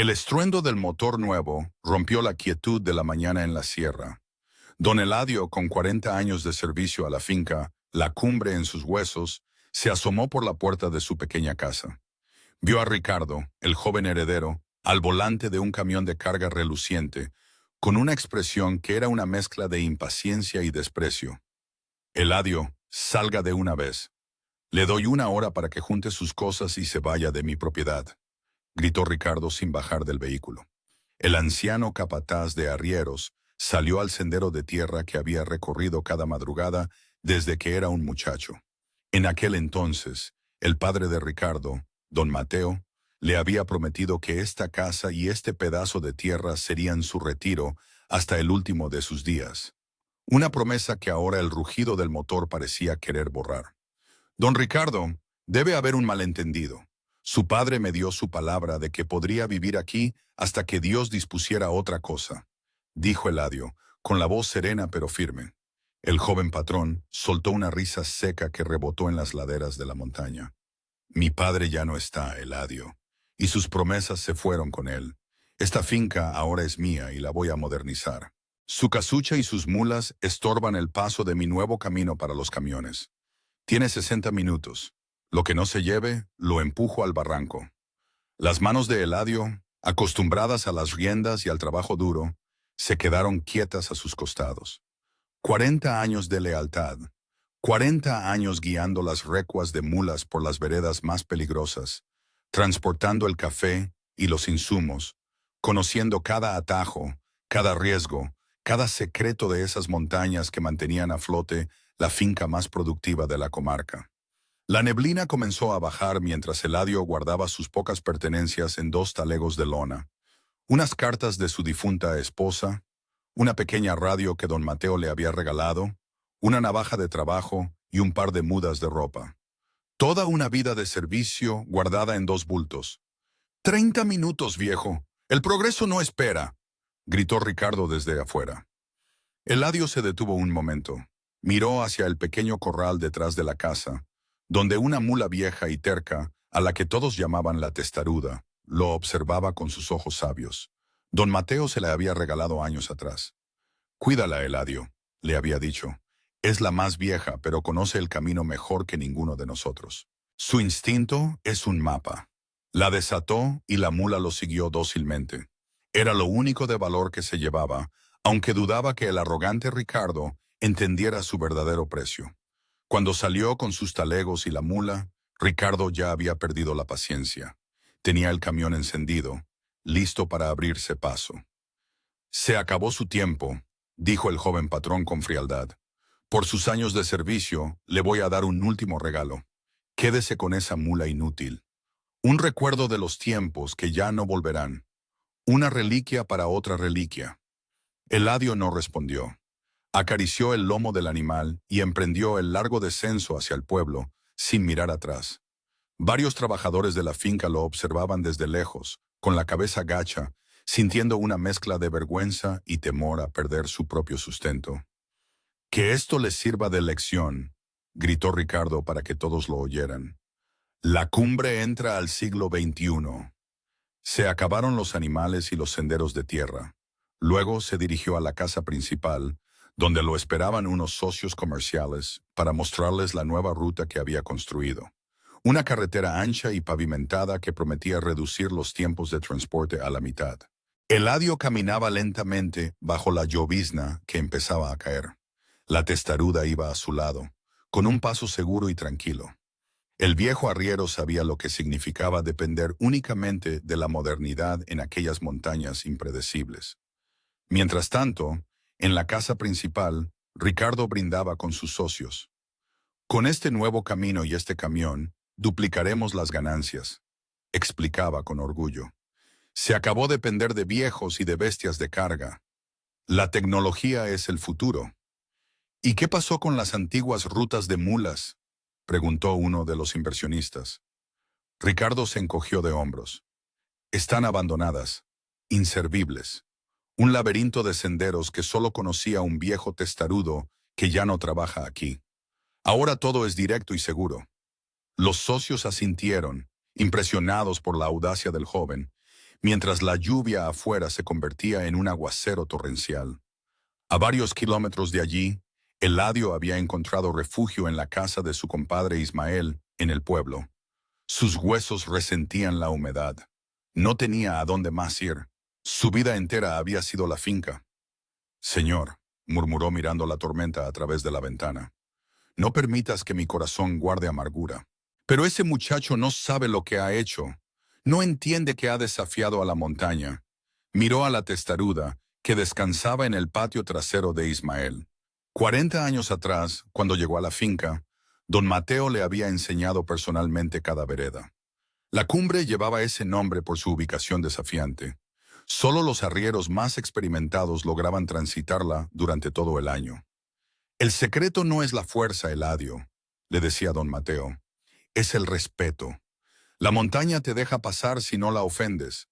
El estruendo del motor nuevo rompió la quietud de la mañana en la sierra. Don Eladio, con 40 años de servicio a la finca, la cumbre en sus huesos, se asomó por la puerta de su pequeña casa. Vio a Ricardo, el joven heredero, al volante de un camión de carga reluciente, con una expresión que era una mezcla de impaciencia y desprecio. Eladio, salga de una vez. Le doy 1 hora para que junte sus cosas y se vaya de mi propiedad, gritó Ricardo sin bajar del vehículo. El anciano capataz de arrieros salió al sendero de tierra que había recorrido cada madrugada desde que era un muchacho. En aquel entonces, el padre de Ricardo, don Mateo, le había prometido que esta casa y este pedazo de tierra serían su retiro hasta el último de sus días. Una promesa que ahora el rugido del motor parecía querer borrar. Don Ricardo, debe haber un malentendido. Su padre me dio su palabra de que podría vivir aquí hasta que Dios dispusiera otra cosa, dijo Eladio, con la voz serena pero firme. El joven patrón soltó una risa seca que rebotó en las laderas de la montaña. Mi padre ya no está, Eladio, y sus promesas se fueron con él. Esta finca ahora es mía y la voy a modernizar. Su casucha y sus mulas estorban el paso de mi nuevo camino para los camiones. Tiene 60 minutos. Lo que no se lleve, lo empujo al barranco. Las manos de Eladio, acostumbradas a las riendas y al trabajo duro, se quedaron quietas a sus costados. 40 años de lealtad, 40 años guiando las recuas de mulas por las veredas más peligrosas, transportando el café y los insumos, conociendo cada atajo, cada riesgo, cada secreto de esas montañas que mantenían a flote la finca más productiva de la comarca. La neblina comenzó a bajar mientras Eladio guardaba sus pocas pertenencias en 2 talegos de lona, unas cartas de su difunta esposa, una pequeña radio que don Mateo le había regalado, una navaja de trabajo y un par de mudas de ropa. Toda una vida de servicio guardada en 2 bultos. 30 minutos, viejo. El progreso no espera, gritó Ricardo desde afuera. Eladio se detuvo un momento. Miró hacia el pequeño corral detrás de la casa, donde una mula vieja y terca, a la que todos llamaban la testaruda, lo observaba con sus ojos sabios. Don Mateo se la había regalado años atrás. Cuídala, Eladio, le había dicho. Es la más vieja, pero conoce el camino mejor que ninguno de nosotros. Su instinto es un mapa. La desató y la mula lo siguió dócilmente. Era lo único de valor que se llevaba, aunque dudaba que el arrogante Ricardo entendiera su verdadero precio. Cuando salió con sus talegos y la mula, Ricardo ya había perdido la paciencia. Tenía el camión encendido, listo para abrirse paso. Se acabó su tiempo, dijo el joven patrón con frialdad. Por sus años de servicio, le voy a dar un último regalo. Quédese con esa mula inútil. Un recuerdo de los tiempos que ya no volverán. Una reliquia para otra reliquia. Eladio no respondió. Acarició el lomo del animal y emprendió el largo descenso hacia el pueblo, sin mirar atrás. Varios trabajadores de la finca lo observaban desde lejos, con la cabeza gacha, sintiendo una mezcla de vergüenza y temor a perder su propio sustento. «Que esto les sirva de lección», gritó Ricardo para que todos lo oyeran. «La cumbre entra al siglo XXI». Se acabaron los animales y los senderos de tierra. Luego se dirigió a la casa principal, donde lo esperaban unos socios comerciales para mostrarles la nueva ruta que había construido. Una carretera ancha y pavimentada que prometía reducir los tiempos de transporte a la mitad. Eladio caminaba lentamente bajo la llovizna que empezaba a caer. La testaruda iba a su lado, con un paso seguro y tranquilo. El viejo arriero sabía lo que significaba depender únicamente de la modernidad en aquellas montañas impredecibles. Mientras tanto, en la casa principal, Ricardo brindaba con sus socios. «Con este nuevo camino y este camión, duplicaremos las ganancias», explicaba con orgullo. «Se acabó depender de viejos y de bestias de carga. La tecnología es el futuro». «¿Y qué pasó con las antiguas rutas de mulas?», preguntó uno de los inversionistas. Ricardo se encogió de hombros. «Están abandonadas, inservibles. Un laberinto de senderos que solo conocía un viejo testarudo que ya no trabaja aquí. Ahora todo es directo y seguro». Los socios asintieron, impresionados por la audacia del joven, mientras la lluvia afuera se convertía en un aguacero torrencial. A varios kilómetros de allí, Eladio había encontrado refugio en la casa de su compadre Ismael, en el pueblo. Sus huesos resentían la humedad. No tenía a dónde más ir. Su vida entera había sido la finca. Señor, murmuró mirando la tormenta a través de la ventana, no permitas que mi corazón guarde amargura. Pero ese muchacho no sabe lo que ha hecho. No entiende que ha desafiado a la montaña. Miró a la testaruda, que descansaba en el patio trasero de Ismael. 40 años atrás, cuando llegó a la finca, don Mateo le había enseñado personalmente cada vereda. La cumbre llevaba ese nombre por su ubicación desafiante. Solo los arrieros más experimentados lograban transitarla durante todo el año. El secreto no es la fuerza, Eladio, le decía don Mateo. Es el respeto. La montaña te deja pasar si no la ofendes.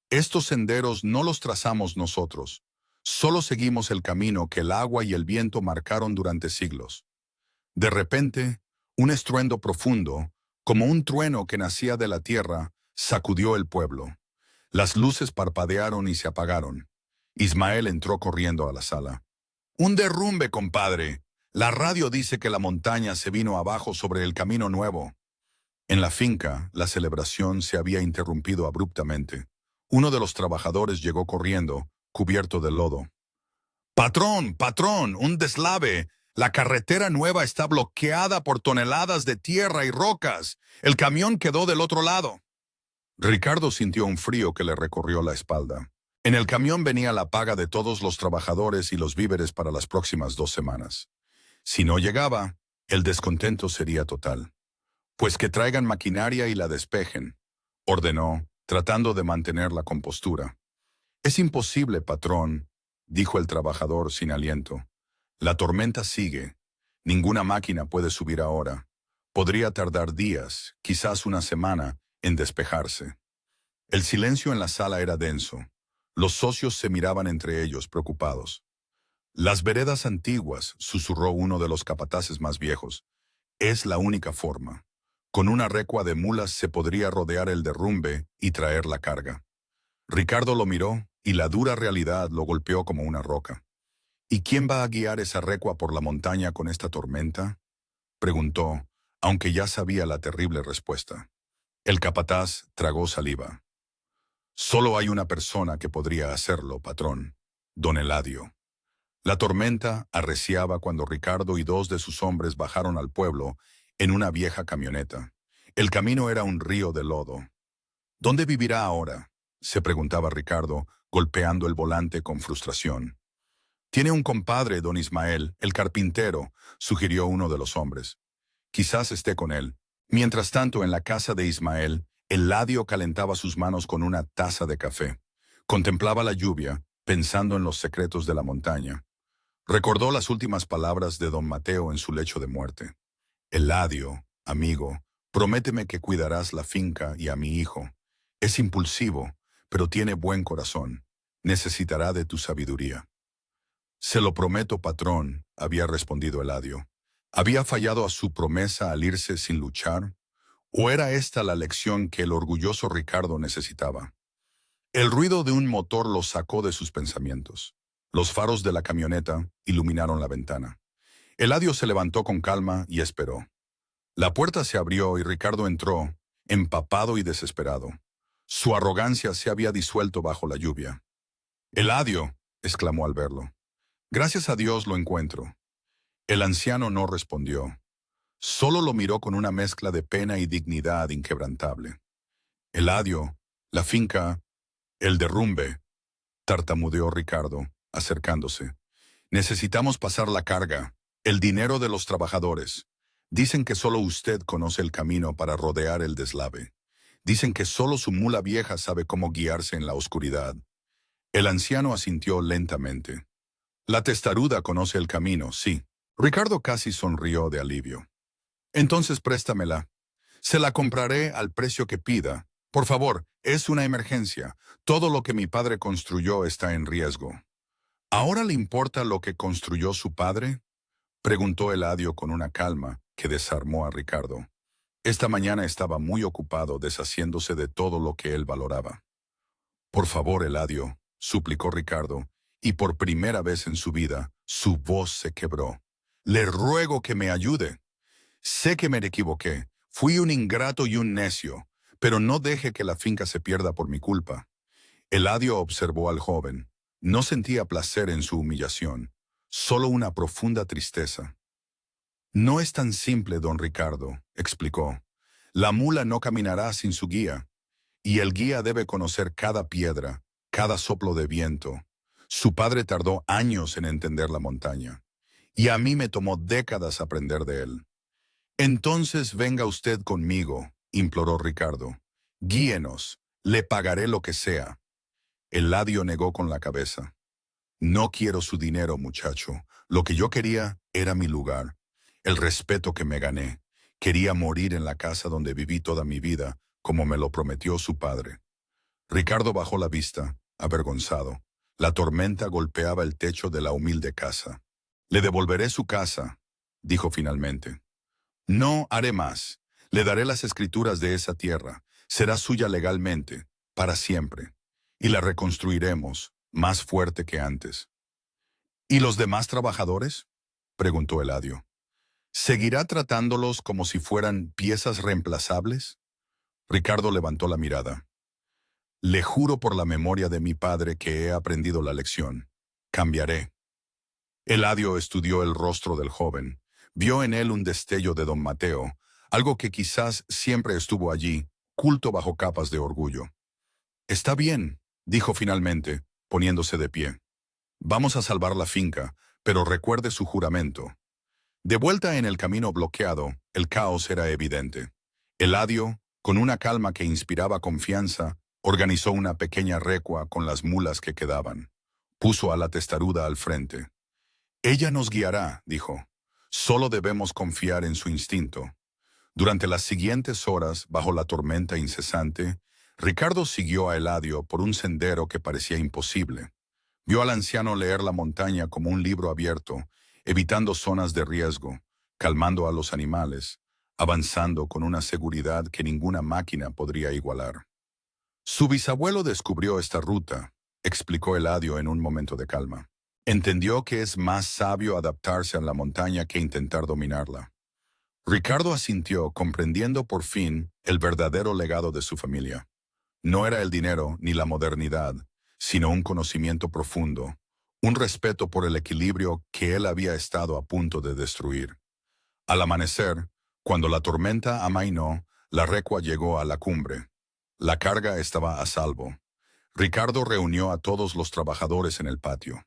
Estos senderos no los trazamos nosotros. Solo seguimos el camino que el agua y el viento marcaron durante siglos. De repente, un estruendo profundo, como un trueno que nacía de la tierra, sacudió el pueblo. Las luces parpadearon y se apagaron. Ismael entró corriendo a la sala. «Un derrumbe, compadre. La radio dice que la montaña se vino abajo sobre el camino nuevo». En la finca, la celebración se había interrumpido abruptamente. Uno de los trabajadores llegó corriendo, cubierto de lodo. «Patrón, patrón, un deslave. La carretera nueva está bloqueada por toneladas de tierra y rocas. El camión quedó del otro lado». Ricardo sintió un frío que le recorrió la espalda. En el camión venía la paga de todos los trabajadores y los víveres para las próximas 2 semanas. Si no llegaba, el descontento sería total. «Pues que traigan maquinaria y la despejen», ordenó, tratando de mantener la compostura. «Es imposible, patrón», dijo el trabajador sin aliento. «La tormenta sigue. Ninguna máquina puede subir ahora. Podría tardar días, quizás una semana, en despejarse». El silencio en la sala era denso. Los socios se miraban entre ellos, preocupados. «Las veredas antiguas», susurró uno de los capataces más viejos. «Es la única forma. Con una recua de mulas se podría rodear el derrumbe y traer la carga». Ricardo lo miró y la dura realidad lo golpeó como una roca. «¿Y quién va a guiar esa recua por la montaña con esta tormenta?», preguntó, aunque ya sabía la terrible respuesta. El capataz tragó saliva. «Solo hay una persona que podría hacerlo, patrón, don Eladio». La tormenta arreciaba cuando Ricardo y 2 de sus hombres bajaron al pueblo en una vieja camioneta. El camino era un río de lodo. «¿Dónde vivirá ahora?», se preguntaba Ricardo, golpeando el volante con frustración. «Tiene un compadre, don Ismael, el carpintero», sugirió uno de los hombres. «Quizás esté con él». Mientras tanto, en la casa de Ismael, Eladio calentaba sus manos con una taza de café. Contemplaba la lluvia, pensando en los secretos de la montaña. Recordó las últimas palabras de don Mateo en su lecho de muerte. «Eladio, amigo, prométeme que cuidarás la finca y a mi hijo. Es impulsivo, pero tiene buen corazón. Necesitará de tu sabiduría». «Se lo prometo, patrón», había respondido Eladio. ¿Había fallado a su promesa al irse sin luchar? ¿O era esta la lección que el orgulloso Ricardo necesitaba? El ruido de un motor lo sacó de sus pensamientos. Los faros de la camioneta iluminaron la ventana. Eladio se levantó con calma y esperó. La puerta se abrió y Ricardo entró, empapado y desesperado. Su arrogancia se había disuelto bajo la lluvia. «Eladio», exclamó al verlo. «Gracias a Dios lo encuentro». El anciano no respondió. Solo lo miró con una mezcla de pena y dignidad inquebrantable. «Eladio, la finca, el derrumbe», tartamudeó Ricardo, acercándose. «Necesitamos pasar la carga, el dinero de los trabajadores. Dicen que solo usted conoce el camino para rodear el deslave. Dicen que solo su mula vieja sabe cómo guiarse en la oscuridad». El anciano asintió lentamente. «La testaruda conoce el camino, sí». Ricardo casi sonrió de alivio. «Entonces préstamela. Se la compraré al precio que pida. Por favor, es una emergencia. Todo lo que mi padre construyó está en riesgo». «¿Ahora le importa lo que construyó su padre?», preguntó Eladio con una calma que desarmó a Ricardo. Esta mañana estaba muy ocupado deshaciéndose de todo lo que él valoraba. Por favor, Eladio, suplicó Ricardo, y por primera vez en su vida, su voz se quebró. Le ruego que me ayude. Sé que me equivoqué, fui un ingrato y un necio, pero no deje que la finca se pierda por mi culpa. Eladio observó al joven. No sentía placer en su humillación, solo una profunda tristeza. No es tan simple, don Ricardo, explicó. La mula no caminará sin su guía, y el guía debe conocer cada piedra, cada soplo de viento. Su padre tardó años en entender la montaña, y a mí me tomó décadas aprender de él. Entonces venga usted conmigo, imploró Ricardo. Guíenos, le pagaré lo que sea. Eladio negó con la cabeza. No quiero su dinero, muchacho. Lo que yo quería era mi lugar, el respeto que me gané. Quería morir en la casa donde viví toda mi vida, como me lo prometió su padre. Ricardo bajó la vista, avergonzado. La tormenta golpeaba el techo de la humilde casa. Le devolveré su casa, dijo finalmente. No haré más. Le daré las escrituras de esa tierra. Será suya legalmente, para siempre. Y la reconstruiremos, más fuerte que antes. ¿Y los demás trabajadores?, preguntó Eladio. ¿Seguirá tratándolos como si fueran piezas reemplazables? Ricardo levantó la mirada. Le juro por la memoria de mi padre que he aprendido la lección. Cambiaré. Eladio estudió el rostro del joven. Vio en él un destello de don Mateo, algo que quizás siempre estuvo allí, culto bajo capas de orgullo. Está bien, dijo finalmente, poniéndose de pie. Vamos a salvar la finca, pero recuerde su juramento. De vuelta en el camino bloqueado, el caos era evidente. Eladio, con una calma que inspiraba confianza, organizó una pequeña recua con las mulas que quedaban. Puso a la testaruda al frente. Ella nos guiará, dijo. Solo debemos confiar en su instinto. Durante las siguientes horas, bajo la tormenta incesante, Ricardo siguió a Eladio por un sendero que parecía imposible. Vio al anciano leer la montaña como un libro abierto, evitando zonas de riesgo, calmando a los animales, avanzando con una seguridad que ninguna máquina podría igualar. Su bisabuelo descubrió esta ruta, explicó Eladio en un momento de calma. Entendió que es más sabio adaptarse a la montaña que intentar dominarla. Ricardo asintió, comprendiendo por fin el verdadero legado de su familia. No era el dinero ni la modernidad, sino un conocimiento profundo, un respeto por el equilibrio que él había estado a punto de destruir. Al amanecer, cuando la tormenta amainó, la recua llegó a la cumbre. La carga estaba a salvo. Ricardo reunió a todos los trabajadores en el patio.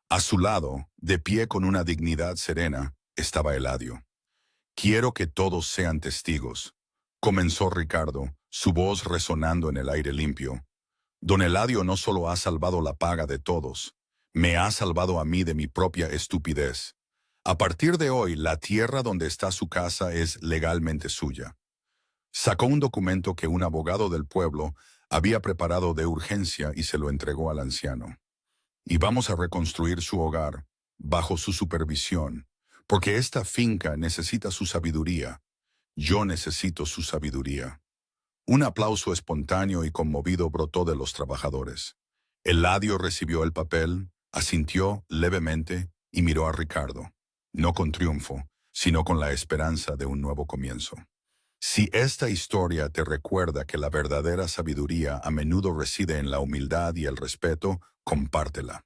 A su lado, de pie con una dignidad serena, estaba Eladio. Quiero que todos sean testigos, comenzó Ricardo, su voz resonando en el aire limpio. Don Eladio no solo ha salvado la paga de todos, me ha salvado a mí de mi propia estupidez. A partir de hoy, la tierra donde está su casa es legalmente suya. Sacó un documento que un abogado del pueblo había preparado de urgencia y se lo entregó al anciano. Y vamos a reconstruir su hogar, bajo su supervisión, porque esta finca necesita su sabiduría. Yo necesito su sabiduría. Un aplauso espontáneo y conmovido brotó de los trabajadores. Eladio recibió el papel, asintió levemente y miró a Ricardo, no con triunfo, sino con la esperanza de un nuevo comienzo. Si esta historia te recuerda que la verdadera sabiduría a menudo reside en la humildad y el respeto, compártela.